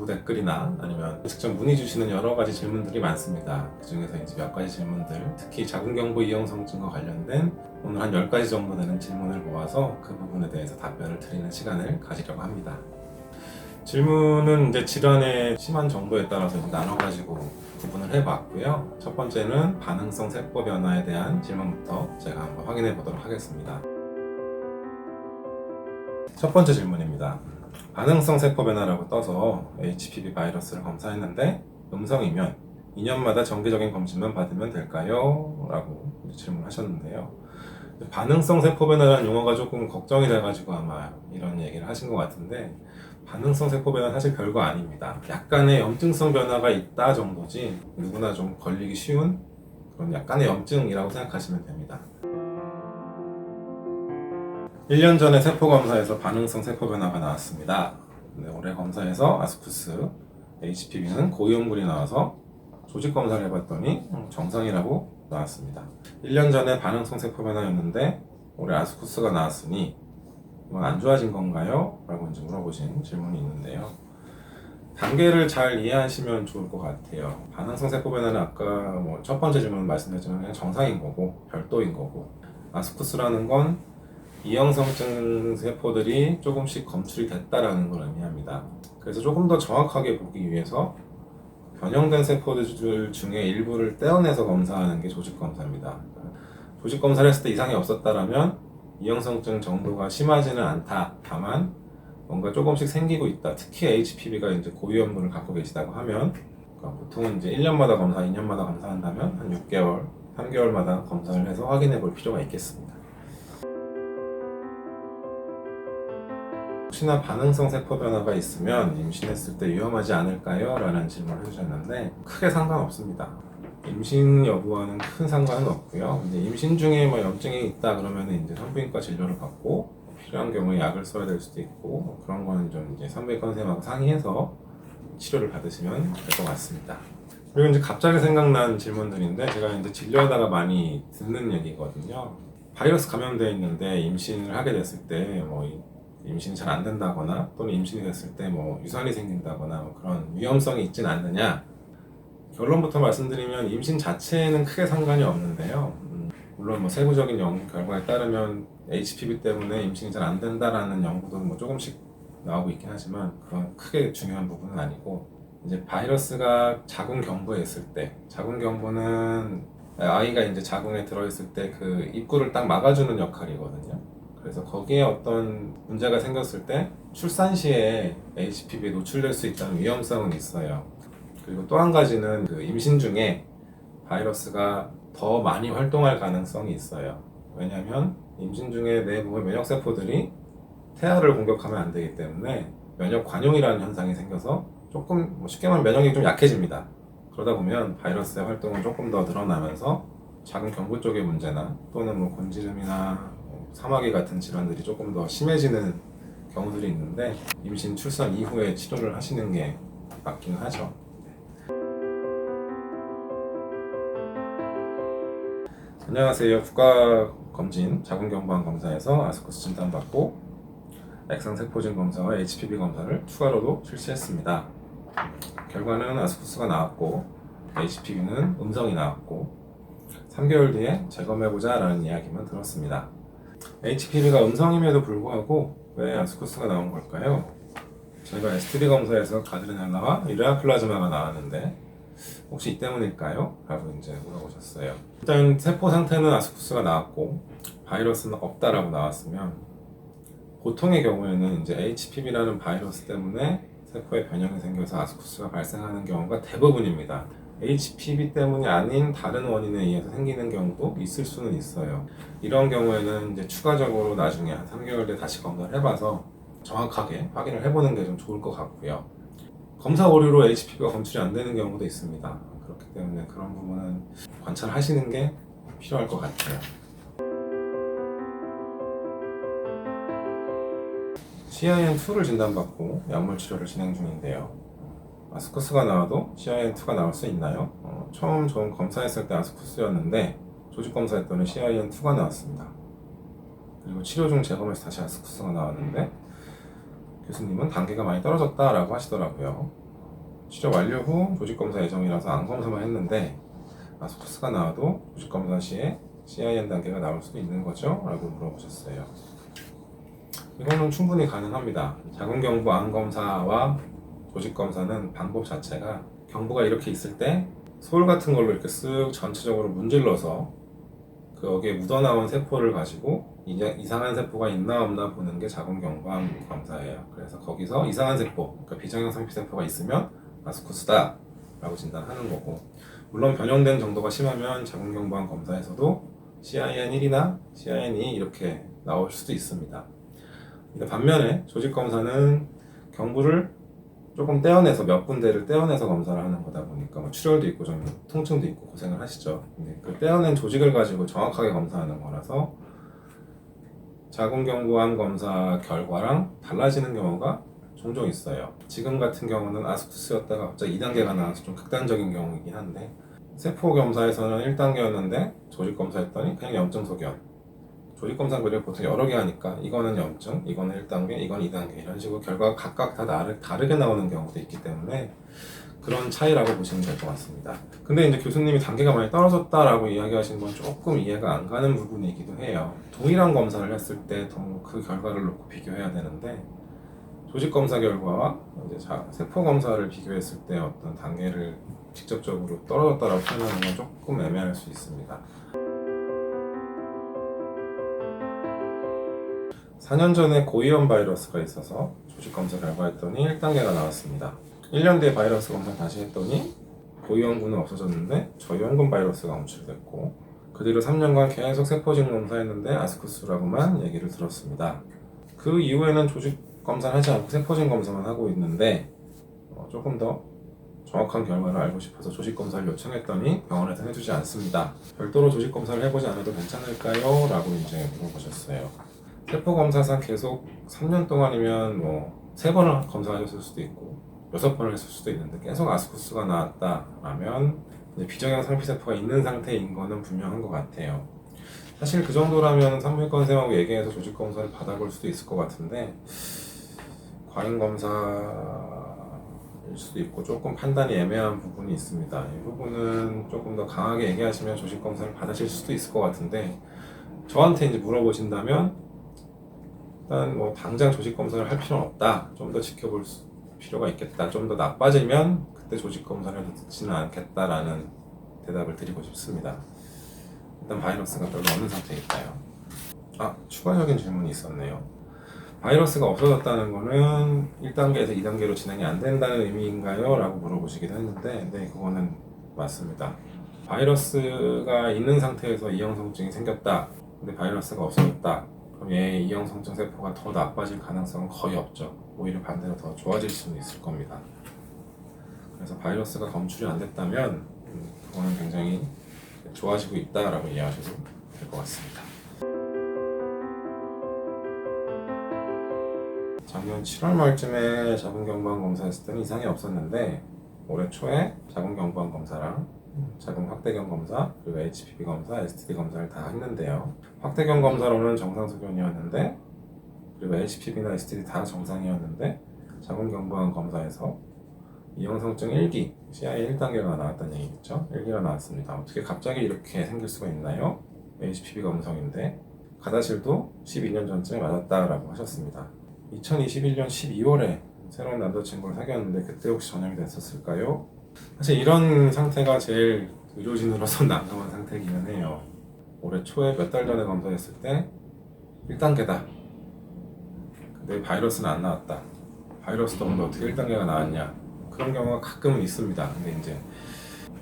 댓글이나 아니면 직접 문의 주시는 여러 가지 질문들이 많습니다. 그 중에서 이제 몇 가지 질문들, 특히 자궁경부 이형성증과 관련된 오늘 한 10가지 정도 되는 질문을 모아서 그 부분에 대해서 답변을 드리는 시간을 가지려고 합니다. 질문은 이제 질환의 심한 정도에 따라서 이제 나눠가지고 구분을 해봤고요. 첫 번째는 반응성 세포 변화에 대한 질문부터 제가 한번 확인해 보도록 하겠습니다. 첫 번째 질문입니다. 반응성 세포 변화라고 떠서 HPV 바이러스를 검사했는데 음성이면 2년마다 정기적인 검진만 받으면 될까요? 라고 질문하셨는데요. 반응성 세포 변화라는 용어가 조금 걱정이 돼가지고 아마 이런 얘기를 하신 것 같은데, 반응성 세포 변화는 사실 별거 아닙니다. 약간의 염증성 변화가 있다 정도지 누구나 좀 걸리기 쉬운 그런 약간의 염증이라고 생각하시면 됩니다. 1년 전에 세포 검사에서 반응성 세포 변화가 나왔습니다. 올해 검사에서 아스쿠스 HPV는 고위험군이 나와서 조직 검사를 해봤더니 정상이라고 나왔습니다. 1년 전에 반응성 세포 변화였는데 올해 아스쿠스가 나왔으니 이건 안 좋아진 건가요? 라고 이제 물어보신 질문이 있는데요. 단계를 잘 이해하시면 좋을 것 같아요. 반응성 세포 변화는 아까 첫 번째 질문 말씀드렸지만 그냥 정상인 거고 별도인 거고, 아스쿠스라는 건 이형성증 세포들이 조금씩 검출이 됐다라는 걸 의미합니다. 그래서 조금 더 정확하게 보기 위해서 변형된 세포들 중에 일부를 떼어내서 검사하는 게 조직 검사입니다. 조직 검사를 했을 때 이상이 없었다라면 이형성증 정도가 심하지는 않다, 다만 뭔가 조금씩 생기고 있다, 특히 HPV가 이제 고위험군을 갖고 계시다고 하면, 그러니까 보통은 이제 1년마다 검사, 2년마다 검사한다면 한 6개월, 3개월마다 검사를 해서 확인해 볼 필요가 있겠습니다. 혹시나 반응성 세포 변화가 있으면 임신했을 때 위험하지 않을까요? 라는 질문을 해주셨는데 크게 상관없습니다. 임신 여부와는 큰 상관은 없고요. 이제 임신 중에 염증이 있다 그러면 이제 산부인과 진료를 받고 필요한 경우에 약을 써야 될 수도 있고, 그런 거는 좀 이제 산부인과 선생님하고 상의해서 치료를 받으시면 될 것 같습니다. 그리고 이제 갑자기 생각난 질문들인데 제가 이제 진료하다가 많이 듣는 얘기거든요. 바이러스 감염되어 있는데 임신을 하게 됐을 때 임신이 잘 안 된다거나 또는 임신이 됐을 때 유산이 생긴다거나 그런 위험성이 있지는 않느냐. 결론부터 말씀드리면 임신 자체에는 크게 상관이 없는데요. 물론 세부적인 연구 결과에 따르면 HPV 때문에 임신이 잘 안 된다라는 연구도 조금씩 나오고 있긴 하지만 그건 크게 중요한 부분은 아니고, 이제 바이러스가 자궁 경부에 있을 때, 자궁 경부는 아이가 이제 자궁에 들어있을 때 그 입구를 딱 막아주는 역할이거든요. 그래서 거기에 어떤 문제가 생겼을 때 출산 시에 HPV에 노출될 수 있다는 위험성은 있어요. 그리고 또 한 가지는 그 임신 중에 바이러스가 더 많이 활동할 가능성이 있어요. 왜냐하면 임신 중에 내부의 면역세포들이 태아를 공격하면 안 되기 때문에 면역 관용이라는 현상이 생겨서 조금 쉽게 말하면 면역력이 좀 약해집니다. 그러다 보면 바이러스의 활동은 조금 더 늘어나면서 자궁 경부 쪽의 문제나 또는 곤지름이나 사마귀 같은 질환들이 조금 더 심해지는 경우들이 있는데, 임신 출산 이후에 치료를 하시는 게 맞기는 하죠. 안녕하세요. 국가검진 자궁경부암 검사에서 아스쿠스 진단받고 액상세포진 검사와 HPV 검사를 추가로도 실시했습니다. 결과는 아스쿠스가 나왔고 HPV는 음성이 나왔고 3개월 뒤에 재검해보자 라는 이야기만 들었습니다. HPV가 음성임에도 불구하고 왜 아스쿠스가 나온 걸까요? 저희가 STD 검사에서 가드레날라와 유레아 플라즈마가 나왔는데 혹시 이 때문일까요? 라고 이제 물어보셨어요. 일단 세포 상태는 아스쿠스가 나왔고 바이러스는 없다라고 나왔으면, 보통의 경우에는 이제 HPV라는 바이러스 때문에 세포에 변형이 생겨서 아스쿠스가 발생하는 경우가 대부분입니다. HPV 때문이 아닌 다른 원인에 의해서 생기는 경우도 있을 수는 있어요. 이런 경우에는 이제 추가적으로 나중에 한 3개월 뒤에 다시 검사를 해봐서 정확하게 확인을 해보는 게 좀 좋을 것 같고요. 검사 오류로 HPV가 검출이 안 되는 경우도 있습니다. 그렇기 때문에 그런 부분은 관찰하시는 게 필요할 것 같아요. CIN2를 진단받고 약물 치료를 진행 중인데요. 아스쿠스가 나와도 CIN2가 나올 수 있나요? 처음 전 검사했을 때 아스쿠스였는데 조직 검사했더니 CIN2가 나왔습니다. 그리고 치료 중 재검에서 다시 아스쿠스가 나왔는데 교수님은 단계가 많이 떨어졌다라고 하시더라고요. 치료 완료 후 조직검사 예정이라서 암검사만 했는데 아스쿠스가 나와도 조직검사 시에 CIN 단계가 나올 수도 있는 거죠? 라고 물어보셨어요. 이거는 충분히 가능합니다. 자궁경부 암검사와 조직검사는 방법 자체가 경부가 이렇게 있을 때 솔 같은 걸로 이렇게 쓱 전체적으로 문질러서 거기에 묻어나온 세포를 가지고 이상한 세포가 있나 없나 보는 게 자궁경부암 검사예요. 그래서 거기서 이상한 세포, 그러니까 비정형 상피세포가 있으면 아스쿠스다 라고 진단하는 거고, 물론 변형된 정도가 심하면 자궁경부암 검사에서도 CIN1이나 CIN2 이렇게 나올 수도 있습니다. 근데 반면에 조직검사는 경부를 조금 떼어내서 몇 군데를 떼어내서 검사를 하는 거다 보니까 뭐 출혈도 있고 좀 통증도 있고 고생을 하시죠. 근데 그 떼어낸 조직을 가지고 정확하게 검사하는 거라서 자궁경부암 검사 결과랑 달라지는 경우가 종종 있어요. 지금 같은 경우는 아스쿠스였다가 갑자기 2단계가 나와서 좀 극단적인 경우이긴 한데, 세포 검사에서는 1단계였는데 조직검사 했더니 그냥 염증 소견. 조직검사 그래 보통 여러 개 하니까 이거는 염증, 이거는 1단계, 이건 2단계 이런 식으로 결과가 각각 다 다르게 나오는 경우도 있기 때문에 그런 차이라고 보시면 될 것 같습니다. 근데 이제 교수님이 단계가 많이 떨어졌다라고 이야기하신 건 조금 이해가 안 가는 부분이기도 해요. 동일한 검사를 했을 때 그 결과를 놓고 비교해야 되는데, 조직검사 결과와 이제 세포 검사를 비교했을 때 어떤 단계를 직접적으로 떨어졌다라고 표현하는 건 조금 애매할 수 있습니다. 4년 전에 고위험 바이러스가 있어서 조직검사 결과했더니 1단계가 나왔습니다. 1년 뒤에 바이러스 검사 다시 했더니 고위험군은 없어졌는데 저위험군 바이러스가 검출됐고, 그 뒤로 3년간 계속 세포진 검사했는데 아스쿠스라고만 얘기를 들었습니다. 그 이후에는 조직 검사를 하지 않고 세포진 검사만 하고 있는데 조금 더 정확한 결과를 알고 싶어서 조직 검사를 요청했더니 병원에서 해주지 않습니다. 별도로 조직 검사를 해보지 않아도 괜찮을까요? 라고 이제 물어보셨어요. 세포 검사상 계속 3년 동안이면 뭐 3번을 검사하셨을 수도 있고 6번을 했을 수도 있는데 계속 아스쿠스가 나왔다라면 비정형 상피세포가 있는 상태인 거는 분명한 것 같아요. 사실 그 정도라면 산부인과 선생님하고 얘기해서 조직 검사를 받아볼 수도 있을 것 같은데, 과잉 검사일 수도 있고 조금 판단이 애매한 부분이 있습니다. 이 부분은 조금 더 강하게 얘기하시면 조직 검사를 받으실 수도 있을 것 같은데, 저한테 이제 물어보신다면 일단 뭐 당장 조직 검사를 할 필요는 없다. 좀 더 지켜볼 필요가 있겠다. 좀 더 나빠지면 그때 조직 검사를 듣지는 않겠다라는 대답을 드리고 싶습니다. 일단 바이러스가 별로 없는 상태니까요. 추가적인 질문이 있었네요. 바이러스가 없어졌다는 거는 1단계에서 2단계로 진행이 안 된다는 의미인가요? 라고 물어보시기도 했는데, 네, 그거는 맞습니다. 바이러스가 있는 상태에서 이형성증이 생겼다. 근데 바이러스가 없어졌다. 그럼 얘 이형성증 세포가 더 나빠질 가능성은 거의 없죠. 오히려 반대로 더 좋아질 수는 있을 겁니다. 그래서 바이러스가 검출이 안 됐다면 그거는 굉장히 좋아지고 있다라고 이해하셔도 될 것 같습니다. 작년 7월 말쯤에 자궁경부암 검사했을 때는 이상이 없었는데, 올해 초에 자궁경부암 검사랑 자궁 확대경 검사, 그리고 HPV 검사, STD 검사를 다 했는데요. 확대경 검사로는 정상 소견이었는데, 그리고 HPV나 STD 다 정상이었는데, 자궁경부암 검사에서 이형성증 1기, CI 1단계가 나왔다는 얘기겠죠? 1기가 나왔습니다. 어떻게 갑자기 이렇게 생길 수가 있나요? HPV 검사인데 가다실도 12년 전쯤에 맞았다라고 하셨습니다. 2021년 12월에 새로운 남자친구를 사귀었는데 그때 혹시 전염이 됐었을까요? 사실 이런 상태가 제일 의료진으로서 난감한 상태이기는 해요. 올해 초에 몇 달 전에 검사했을 때 1단계다. 근데 바이러스는 안 나왔다. 바이러스도 없는데 어떻게 1단계가 나왔냐. 그런 경우가 가끔은 있습니다. 근데 이제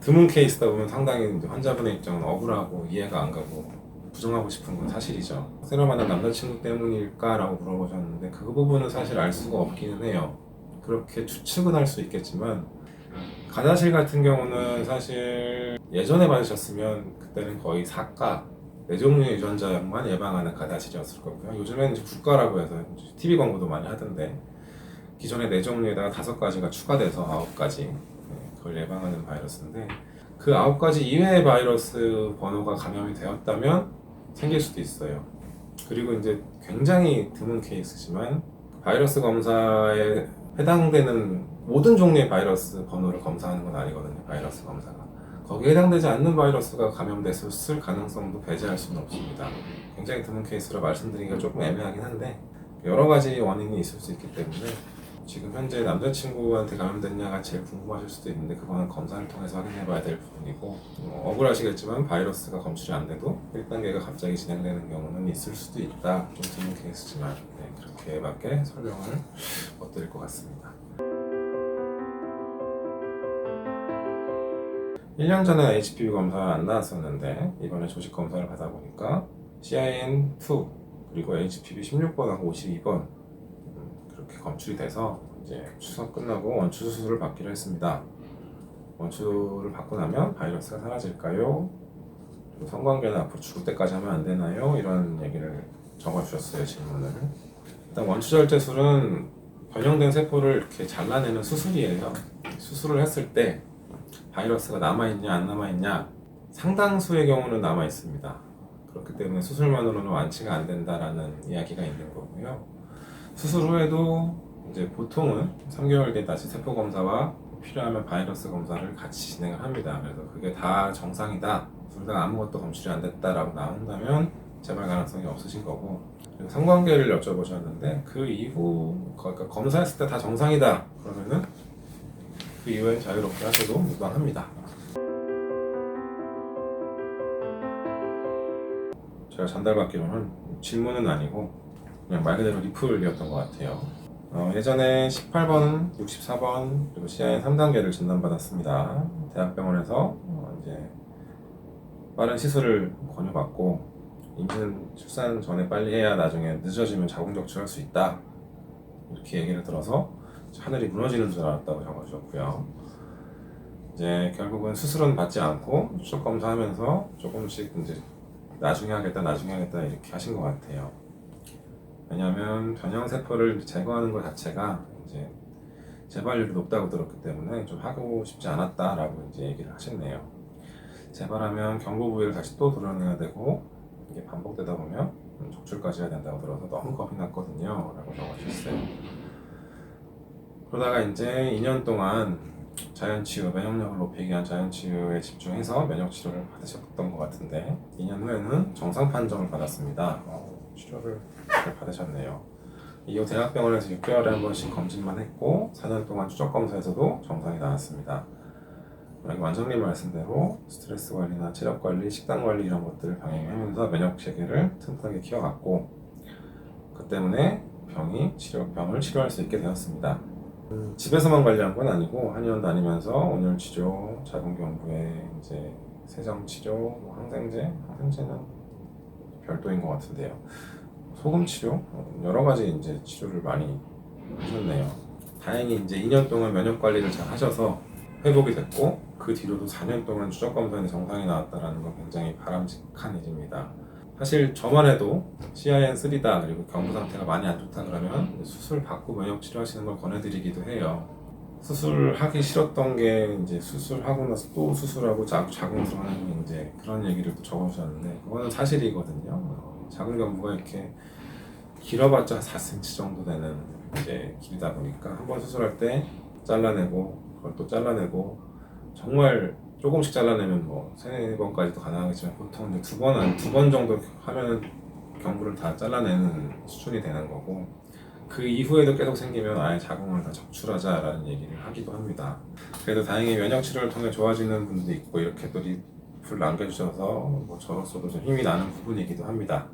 드문 케이스다 보면 상당히 이제 환자분의 입장은 억울하고 이해가 안 가고 부정하고 싶은 건 사실이죠. 새로 만난 남자친구 때문일까라고 물어보셨는데 그 부분은 사실 알 수가 없기는 해요. 그렇게 추측은 할 수 있겠지만, 가다실 같은 경우는 사실 예전에 받으셨으면 그때는 거의 4가 4종류의 유전자만 예방하는 가다실이었을 거고요. 요즘에는 이제 국가라고 해서 TV 광고도 많이 하던데, 기존의 4종류에다가 5가지가 추가돼서 9가지 그걸 예방하는 바이러스인데, 그 9가지 이외의 바이러스 번호가 감염이 되었다면 생길 수도 있어요. 그리고 이제 굉장히 드문 케이스지만 바이러스 검사에 해당되는 모든 종류의 바이러스 번호를 검사하는 건 아니거든요. 바이러스 검사가. 거기에 해당되지 않는 바이러스가 감염됐을 가능성도 배제할 수는 없습니다. 굉장히 드문 케이스라 말씀드리기가 조금 애매하긴 한데 여러 가지 원인이 있을 수 있기 때문에 지금 현재 남자친구한테 감염됐냐가 제일 궁금하실 수도 있는데 그거는 검사를 통해서 확인해 봐야 될 부분이고 억울하시겠지만 바이러스가 검출이 안 돼도 1단계가 갑자기 진행되는 경우는 있을 수도 있다. 좀 드문 케이스지만 그렇게밖에 설명을 못 드릴 것 같습니다. 1년 전에 HPV 검사가 안 나왔었는데 이번에 조직 검사를 받아보니까 CIN2 그리고 HPV 16번하고 52번 그렇게 검출이 돼서 이제 추석 끝나고 원추 수술을 받기로 했습니다. 원추를 받고 나면 바이러스가 사라질까요? 그리고 성관계는 앞으로 죽을 때까지 하면 안 되나요? 이런 얘기를 적어주셨어요, 질문을. 일단 원추절제술은 변형된 세포를 이렇게 잘라내는 수술이에요. 수술을 했을 때 바이러스가 남아있냐 안 남아있냐 상당수의 경우는 남아있습니다. 그렇기 때문에 수술만으로는 완치가 안 된다라는 이야기가 있는 거고요. 수술 후에도 이제 보통은 3개월 뒤에 다시 세포 검사와 필요하면 바이러스 검사를 같이 진행을 합니다. 그래서 그게 다 정상이다, 둘 다 아무것도 검출이 안 됐다라고 나온다면 재발 가능성이 없으신 거고, 그리고 성관계를 여쭤보셨는데 그 이후 그러니까 검사했을 때 다 정상이다 그러면은 그 이후엔 자유롭게 하셔도 무방합니다. 제가 전달받기로는 질문은 아니고 그냥 말 그대로 리플이었던 것 같아요. 예전에 18번, 64번 그리고 CIN 3단계를 진단받았습니다. 대학병원에서 이제 빠른 시술을 권유받고 임신 출산 전에 빨리 해야 나중에 늦어지면 자궁 적출할 수 있다 이렇게 얘기를 들어서 하늘이 무너지는 줄 알았다고 적어주셨고요. 이제 결국은 수술은 받지 않고 추적 검사하면서 조금씩 이제 나중에 하겠다 이렇게 하신 것 같아요. 왜냐하면 변형 세포를 제거하는 것 자체가 이제 재발률이 높다고 들었기 때문에 좀 하고 싶지 않았다라고 이제 얘기를 하셨네요. 재발하면 경부 부위를 다시 또 도려내야 되고 이게 반복되다 보면 적출까지 해야 된다고 들어서 너무 겁이 났거든요 라고 적어주셨어요. 그러다가 이제 2년 동안 자연치유, 면역력을 높이기 위한 자연치유에 집중해서 면역치료를 받으셨던 것 같은데 2년 후에는 정상 판정을 받았습니다. 치료를 잘 받으셨네요. 이후 대학병원에서 6개월에 한 번씩 검진만 했고 4년 동안 추적검사에서도 정상이 나왔습니다. 여기 원장님 말씀대로 스트레스 관리나 체력 관리, 식단 관리 이런 것들을 병행하면서 면역 체계를 튼튼하게 키워갔고 그 때문에 병을 치료할 수 있게 되었습니다. 집에서만 관리한 건 아니고 한의원 다니면서 온열 치료, 자궁경부에 이제 세정 치료, 항생제는 별도인 것 같은데요. 소금 치료, 여러 가지 이제 치료를 많이 하셨네요. 다행히 이제 2년 동안 면역 관리를 잘 하셔서 회복이 됐고 그 뒤로도 4년 동안 추적 검사에 정상이 나왔다는 건 굉장히 바람직한 일입니다. 사실 저만 해도 CIN3다 그리고 경부 상태가 많이 안 좋다 그러면 수술 받고 면역 치료하시는 걸 권해드리기도 해요. 수술하기 싫었던 게 이제 수술하고 나서 또 수술하고 자궁 들어가는 이제 그런 얘기를 또 적어주셨는데 그거는 사실이거든요. 자궁 경부가 이렇게 길어봤자 4cm 정도 되는 이제 길이다 보니까 한 번 수술할 때 잘라내고 그걸 또 잘라내고 정말 조금씩 잘라내면 뭐 3-4번까지도 가능하겠지만 보통 이제 2번 정도 하면은 경부를 다 잘라내는 수준이 되는 거고 그 이후에도 계속 생기면 아예 자궁을 다 적출하자라는 얘기를 하기도 합니다. 그래도 다행히 면역 치료를 통해 좋아지는 분도 있고 이렇게 또 리플 남겨주셔서 뭐 저로서도 좀 힘이 나는 부분이기도 합니다.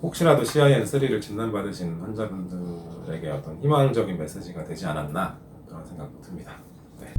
혹시라도 CIN3를 진단받으신 환자분들에게 어떤 희망적인 메시지가 되지 않았나 그런 생각도 듭니다. 네.